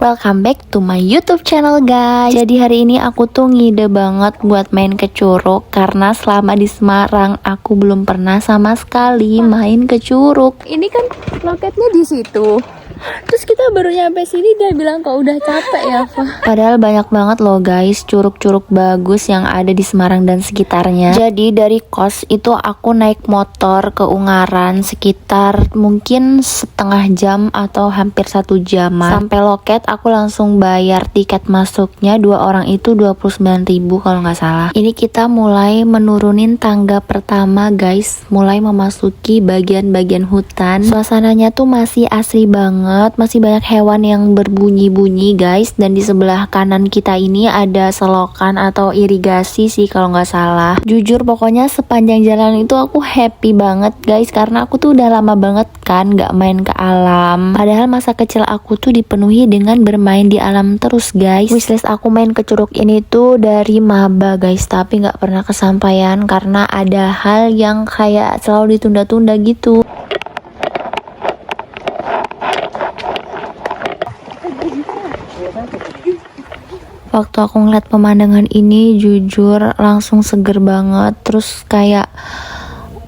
Welcome back to my YouTube channel guys. Jadi hari ini aku tuh ngide banget buat main ke Curug karena selama di Semarang aku belum pernah sama sekali main ke Curug. Ini kan loketnya di situ. Terus kita baru nyampe sini dia bilang kok udah capek ya, Pak. Padahal banyak banget loh guys curug-curug bagus yang ada di Semarang dan sekitarnya. Jadi dari kos itu aku naik motor ke Ungaran sekitar mungkin setengah jam atau hampir 1 jam. Sampai loket aku langsung bayar tiket masuknya, 2 orang itu 29.000 kalau nggak salah. Ini kita mulai menurunin tangga pertama guys, mulai memasuki bagian-bagian hutan. Suasananya tuh masih asri banget. Masih banyak hewan yang berbunyi-bunyi guys. Dan di sebelah kanan kita ini ada selokan atau irigasi sih kalau nggak salah. Jujur pokoknya sepanjang jalan itu aku happy banget guys, karena aku tuh udah lama banget kan nggak main ke alam. Padahal masa kecil aku tuh dipenuhi dengan bermain di alam terus guys. Wishlist aku main ke Curug ini tuh dari maba guys, tapi nggak pernah kesampaian karena ada hal yang kayak selalu ditunda-tunda gitu. Waktu aku ngeliat pemandangan ini jujur langsung seger banget. Terus kayak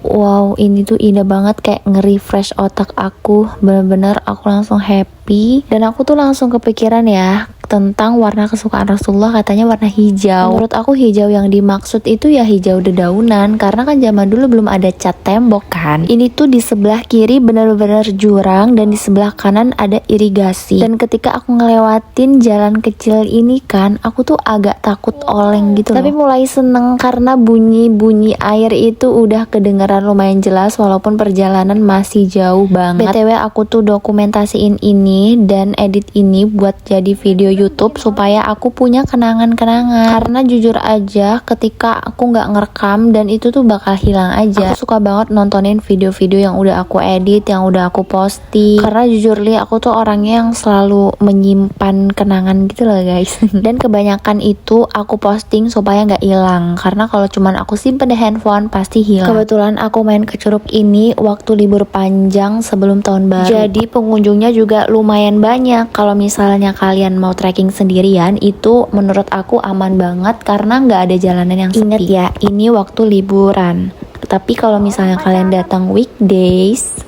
wow, ini tuh indah banget, kayak nge-refresh otak aku. Bener-bener aku langsung happy. Dan aku tuh langsung kepikiran ya tentang warna kesukaan Rasulullah, katanya warna hijau. Menurut aku hijau yang dimaksud itu ya hijau dedaunan, karena kan zaman dulu belum ada cat tembok kan. Ini tuh di sebelah kiri bener-bener jurang dan di sebelah kanan ada irigasi. Dan ketika aku ngelewatin jalan kecil ini kan, aku tuh agak takut oleng gitu loh. Tapi mulai seneng karena bunyi-bunyi air itu udah kedengaran lumayan jelas walaupun perjalanan masih jauh banget. BTW aku tuh dokumentasiin ini dan edit ini buat jadi video YouTube supaya aku punya kenangan-kenangan. Karena jujur aja ketika aku nggak ngerekam dan itu tuh bakal hilang aja. Aku suka banget nontonin video-video yang udah aku edit, yang udah aku posting. Karena jujur li aku tuh orangnya yang selalu menyimpan kenangan gitu loh guys. Dan kebanyakan itu aku posting supaya nggak hilang. Karena kalau cuman aku simpen di handphone pasti hilang. Kebetulan aku main ke Curug ini waktu libur panjang sebelum tahun baru. Jadi pengunjungnya juga lumayan banyak. Kalau misalnya kalian mau trekking sendirian itu menurut aku aman banget karena nggak ada jalanan yang sepi. Ingat ya, ini waktu liburan. Tapi kalau misalnya kalian datang weekdays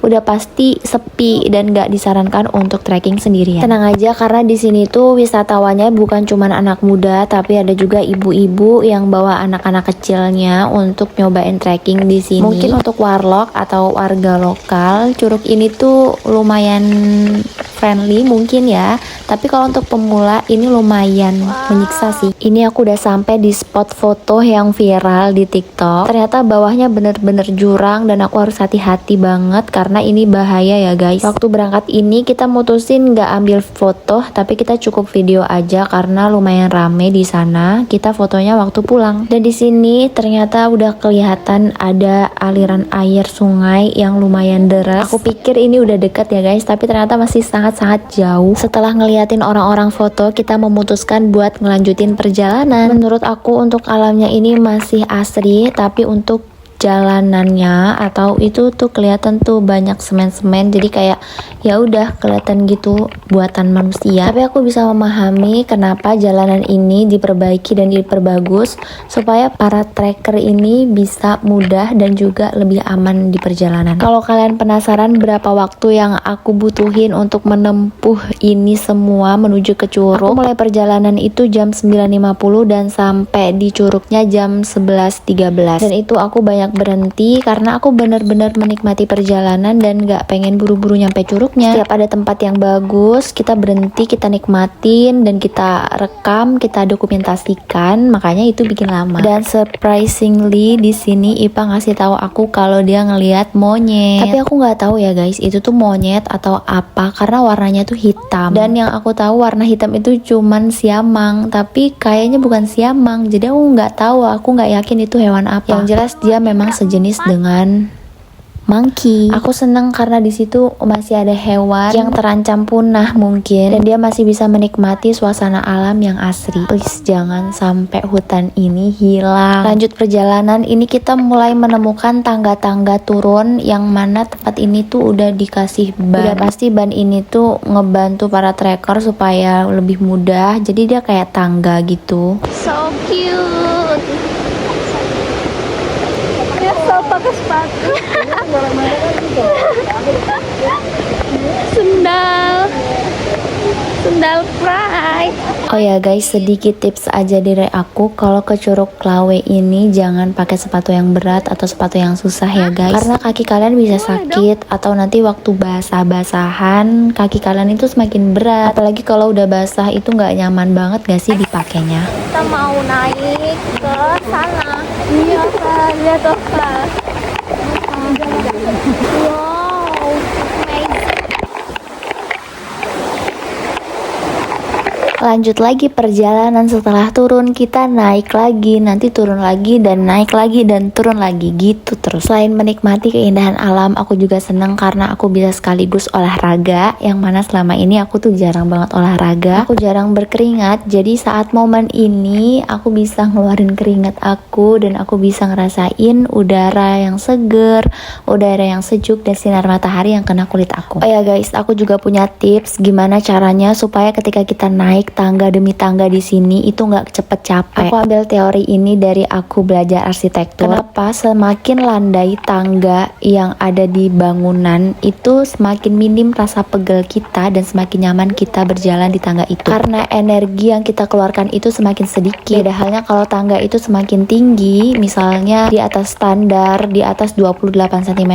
udah pasti sepi dan gak disarankan untuk trekking sendirian. Tenang aja karena di sini tuh wisatawannya bukan cuma anak muda, tapi ada juga ibu-ibu yang bawa anak-anak kecilnya untuk nyobain trekking di sini. Mungkin untuk warlock atau warga lokal, Curug ini tuh lumayan friendly mungkin ya. Tapi kalau untuk pemula ini lumayan menyiksa sih. Ini aku udah sampai di spot foto yang viral di TikTok. Ternyata bawahnya bener-bener jurang dan aku harus hati-hati banget karena ini bahaya ya guys. Waktu berangkat ini kita mutusin nggak ambil foto, tapi kita cukup video aja karena lumayan rame di sana. Kita fotonya waktu pulang. Dan di sini ternyata udah kelihatan ada aliran air sungai yang lumayan deras. Aku pikir ini udah dekat ya guys, tapi ternyata masih sangat-sangat jauh. Setelah ngeliatin orang-orang foto, kita memutuskan buat ngelanjutin perjalanan. Menurut aku untuk alamnya ini masih asri, tapi untuk jalanannya atau itu tuh kelihatan tuh banyak semen-semen, jadi kayak ya udah kelihatan gitu buatan manusia. Tapi aku bisa memahami kenapa jalanan ini diperbaiki dan diperbagus supaya para trekker ini bisa mudah dan juga lebih aman di perjalanan. Kalau kalian penasaran berapa waktu yang aku butuhin untuk menempuh ini semua menuju ke Curug, aku mulai perjalanan itu jam 9.50 dan sampai di Curugnya jam 11.13. Dan itu aku banyak berhenti karena aku benar-benar menikmati perjalanan dan gak pengen buru-buru nyampe Curugnya. Setiap ada tempat yang bagus kita berhenti, kita nikmatin dan kita rekam, kita dokumentasikan, makanya itu bikin lama. Dan surprisingly di sini Ipa ngasih tahu aku kalau dia ngelihat monyet. Tapi aku nggak tahu ya guys itu tuh monyet atau apa karena warnanya tuh hitam. Dan yang aku tahu warna hitam itu cuman siamang, tapi kayaknya bukan siamang. Jadi aku nggak tahu, aku nggak yakin itu hewan apa. Yang jelas dia memang sejenis dengan monkey. Aku seneng karena di situ masih ada hewan yang terancam punah mungkin, dan dia masih bisa menikmati suasana alam yang asri. Please jangan sampai hutan ini hilang. Lanjut perjalanan, ini kita mulai menemukan tangga-tangga turun yang mana tempat ini tuh udah dikasih ban. Udah pasti ban ini tuh ngebantu para trekker supaya lebih mudah. Jadi dia kayak tangga gitu. So cute. Dia so pakai sepatu. Sendal pride. Oh ya guys, sedikit tips aja dari aku, kalau ke Curug Klawe ini jangan pakai sepatu yang berat atau sepatu yang susah ya guys, karena kaki kalian bisa sakit atau nanti waktu basah-basahan kaki kalian itu semakin berat, apalagi kalau udah basah itu nggak nyaman banget gak sih dipakainya. Kita mau naik ke sana. Iya Kak, lihat tuh Kak. Wow, amazing. Lanjut lagi perjalanan, setelah turun kita naik lagi, nanti turun lagi dan naik lagi dan turun lagi gitu terus. Selain menikmati keindahan alam, aku juga seneng karena aku bisa sekaligus olahraga, yang mana selama ini aku tuh jarang banget olahraga. Aku jarang berkeringat, jadi saat momen ini aku bisa ngeluarin keringat aku dan aku bisa ngerasain udara yang seger, udara yang sejuk dan sinar matahari yang kena kulit aku. Oh ya guys, aku juga punya tips gimana caranya supaya ketika kita naik tangga demi tangga di sini itu nggak cepet capek. Aku ambil teori ini dari aku belajar arsitektur. Kenapa semakin landai tangga yang ada di bangunan itu semakin minim rasa pegel kita dan semakin nyaman kita berjalan di tangga itu. Karena energi yang kita keluarkan itu semakin sedikit. Beda halnya kalau tangga itu semakin tinggi, misalnya di atas standar di atas 28 cm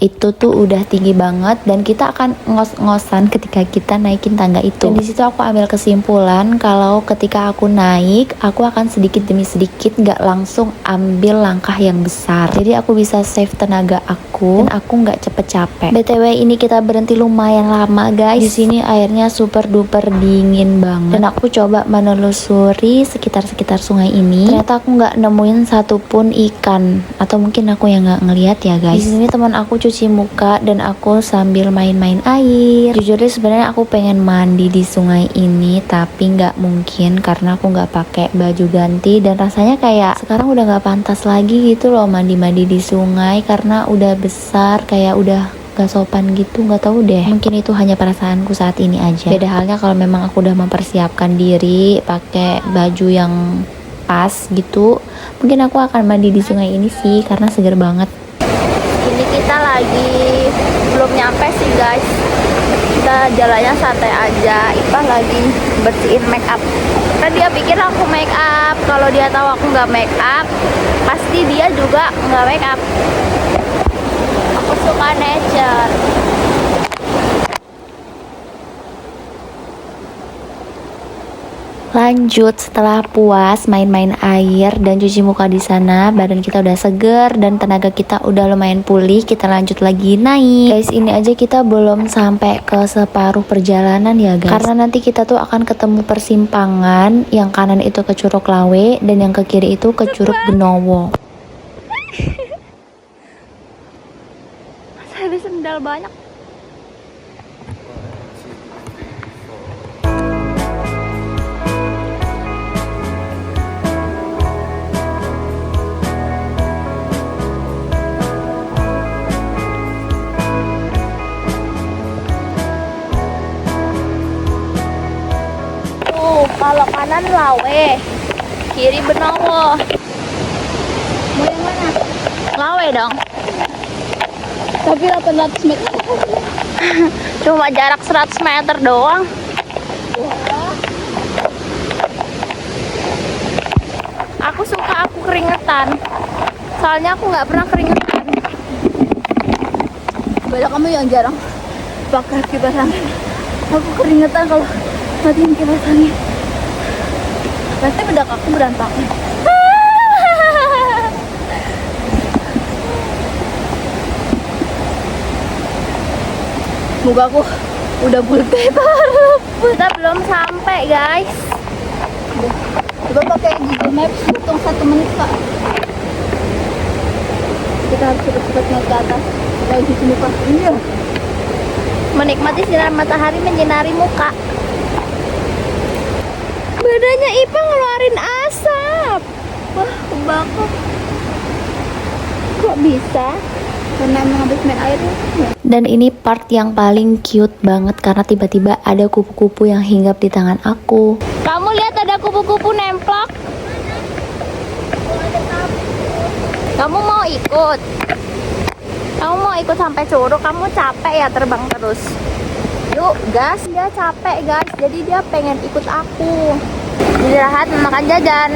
itu tuh udah tinggi banget dan kita akan ngos-ngosan ketika kita naikin tangga itu. Dan di situ aku ambil kesimpulan kalau ketika aku naik, aku akan sedikit demi sedikit nggak langsung ambil langkah yang besar. Jadi aku bisa save tenaga aku dan aku nggak cepet capek. BTW ini kita berhenti lumayan lama guys. Di sini airnya super duper dingin banget. Dan aku coba menelusuri sekitar sungai ini. Ternyata aku nggak nemuin satupun ikan, atau mungkin aku yang nggak ngeliat ya guys. Di sini teman aku cuci muka dan aku sambil main-main air. Jujur deh sebenarnya aku pengen mandi di sungai ini, tapi nggak mungkin karena aku nggak pakai baju ganti dan rasanya kayak sekarang udah nggak pantas lagi gitu loh mandi-mandi di sungai karena udah besar, kayak udah gak sopan gitu, nggak tahu deh, mungkin itu hanya perasaanku saat ini aja. Beda halnya kalau memang aku udah mempersiapkan diri pakai baju yang pas gitu, mungkin aku akan mandi di sungai ini sih karena seger banget. Ini kita lagi belum nyampe sih guys, kita jalannya santai aja. Ipah lagi bersihin make up karena dia pikir aku make up. Kalau dia tahu aku nggak make up, pasti dia juga nggak make up. Aku suka nature. Lanjut, setelah puas main-main air dan cuci muka di sana, badan kita udah seger dan tenaga kita udah lumayan pulih. Kita lanjut lagi naik. Guys, ini aja kita belum sampai ke separuh perjalanan ya guys. Karena nanti kita tuh akan ketemu persimpangan, yang kanan itu ke Curug Klawe dan yang ke kiri itu ke Curug Benowo. Ada sendal banyak. Kalau kanan Lawe, kiri Benowo. Mau yang mana? Lawe dong. Tapi 800 meter. Cuma jarak 100 meter doang. Aku suka aku keringetan. Soalnya aku nggak pernah keringetan. Banyak kamu yang jarang pakai kipas angin. Aku keringetan kalau matiin kipas angin. Pasti bedak aku berantakan. Muka aku udah putih-putih. Kita belum sampai guys. Coba pakai Google Maps, hitung 1 menit kak. Kita harus cepat-cepat naik ke atas. Lalu cuci muka. Iya. Menikmati sinar matahari menyinari muka. Badannya Ipa ngeluarin asap. Wah, kebakar. Kok bisa? Karena emang habis main air ya. Dan ini part yang paling cute banget karena tiba-tiba ada kupu-kupu yang hinggap di tangan aku. Kamu lihat ada kupu-kupu nemplok? Kamu mau ikut? Kamu mau ikut sampai Curug? Kamu capek ya terbang terus? Yuk, gas. Dia capek, guys. Jadi dia pengen ikut aku. Istirahat, makan jajan.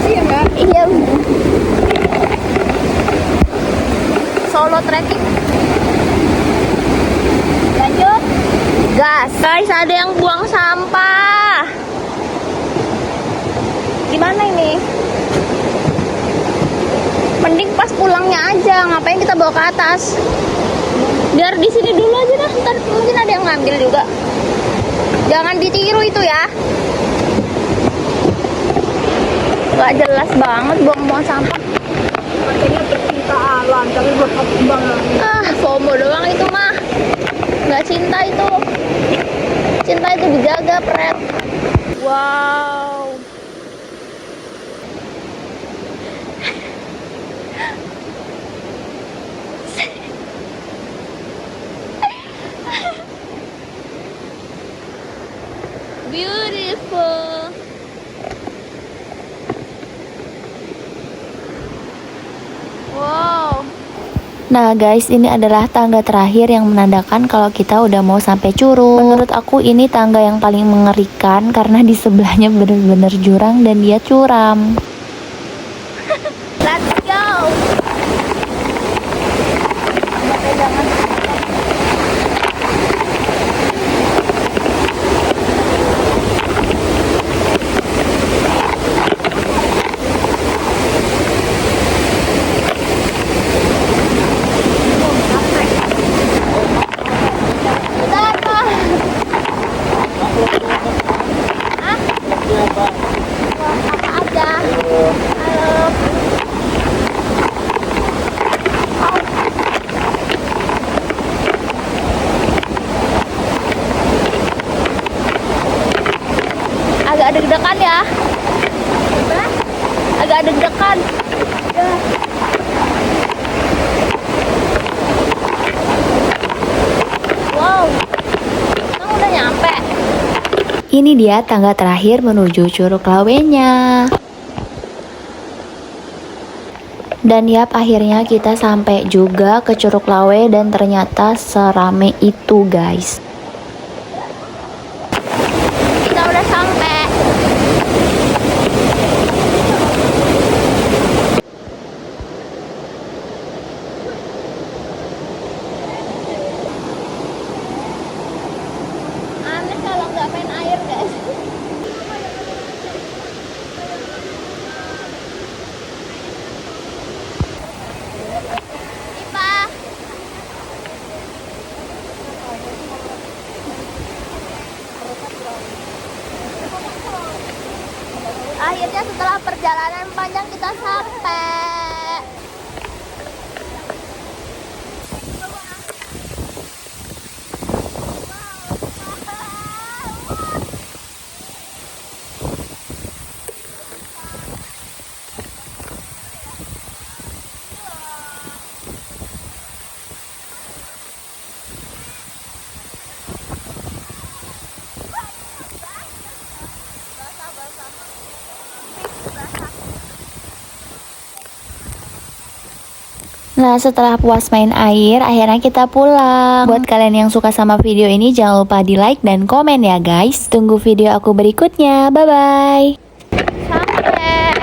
Iya enggak? Iya. Solo trekking. Lanjut. Gas. Guys, ada yang buang sampah. Gimana ini? Mending pas pulangnya aja. Ngapain kita bawa ke atas? Biar di sini dulu aja dah. Ntar mungkin ada yang ngambil juga. Jangan ditiru itu ya. Gak jelas banget buang-buang sampah. Katanya pecinta alam, tapi buat kembang. FOMO doang itu mah. Gak cinta itu. Cinta itu dijaga, Pret. Wow. Beautiful. Wow. Nah guys, ini adalah tangga terakhir yang menandakan kalau kita udah mau sampai Curug. Menurut aku ini tangga yang paling mengerikan karena di sebelahnya bener-bener jurang dan dia curam. Let's go. Agak deg-degan ya. Agak deg-degan. Wow. Kamu udah nyampe. Ini dia tangga terakhir menuju Curug Lawenya. Dan yap, akhirnya kita sampai juga ke Curug Lawe dan ternyata serame itu, guys. Kita udah sampai. Aneh kalau nggak main air, guys. Ipa. Akhirnya setelah perjalanan panjang kita sampai. Nah, setelah puas main air, akhirnya kita pulang. Buat kalian yang suka sama video ini, jangan lupa di like dan komen ya guys. Tunggu video aku berikutnya. Bye-bye. Sampai.